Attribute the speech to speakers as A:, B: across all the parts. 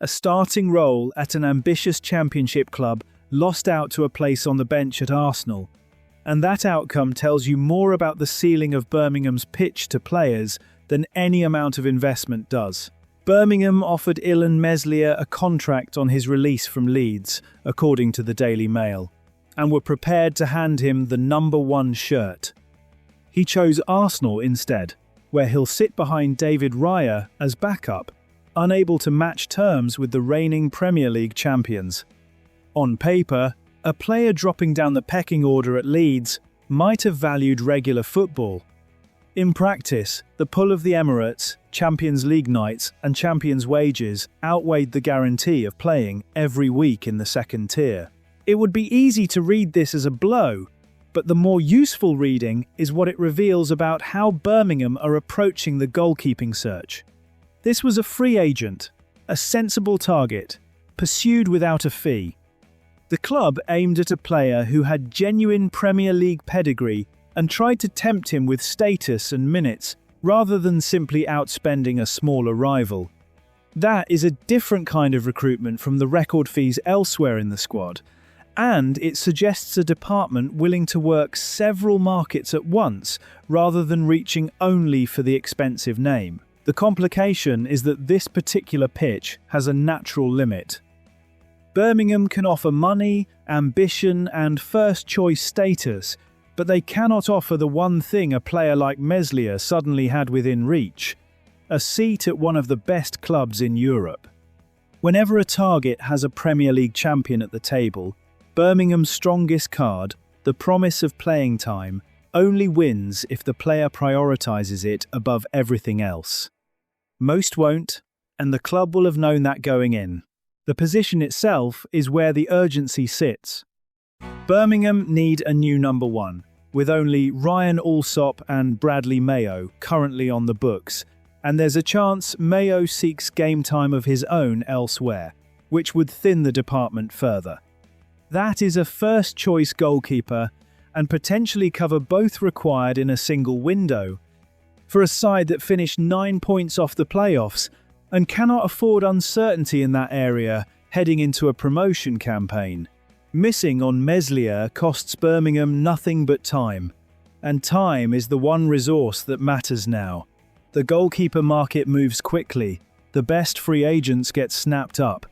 A: a starting role at an ambitious championship club, lost out to a place on the bench at Arsenal. And that outcome tells you more about the ceiling of Birmingham's pitch to players than any amount of investment does. Birmingham offered Ilan Meslier a contract on his release from Leeds, according to the Daily Mail, and were prepared to hand him the number 1 shirt. He chose Arsenal instead, where he'll sit behind David Raya as backup, unable to match terms with the reigning Premier League champions. On paper, a player dropping down the pecking order at Leeds might have valued regular football. In practice, the pull of the Emirates, Champions League nights and Champions wages outweighed the guarantee of playing every week in the second tier. It would be easy to read this as a blow, but the more useful reading is what it reveals about how Birmingham are approaching the goalkeeping search. This was a free agent, a sensible target, pursued without a fee. The club aimed at a player who had genuine Premier League pedigree and tried to tempt him with status and minutes, rather than simply outspending a smaller rival. That is a different kind of recruitment from the record fees elsewhere in the squad, and it suggests a department willing to work several markets at once, rather than reaching only for the expensive name. The complication is that this particular pitch has a natural limit. Birmingham can offer money, ambition, and first-choice status, but they cannot offer the one thing a player like Meslier suddenly had within reach: a seat at one of the best clubs in Europe. Whenever a target has a Premier League champion at the table, Birmingham's strongest card, the promise of playing time, only wins if the player prioritises it above everything else. Most won't, and the club will have known that going in. The position itself is where the urgency sits. Birmingham need a new number 1, with only Ryan Allsop and Bradley Mayo currently on the books, and there's a chance Mayo seeks game time of his own elsewhere, which would thin the department further. That is a first-choice goalkeeper, and potentially cover both required in a single window. For a side that finished 9 points off the playoffs and cannot afford uncertainty in that area heading into a promotion campaign, missing on Meslier costs Birmingham nothing but time, and time is the one resource that matters now. The goalkeeper market moves quickly, the best free agents get snapped up,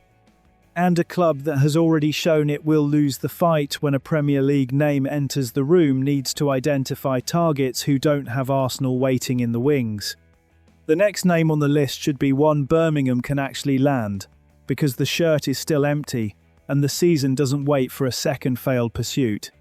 A: and a club that has already shown it will lose the fight when a Premier League name enters the room needs to identify targets who don't have Arsenal waiting in the wings. The next name on the list should be one Birmingham can actually land, because the shirt is still empty, and the season doesn't wait for a second failed pursuit.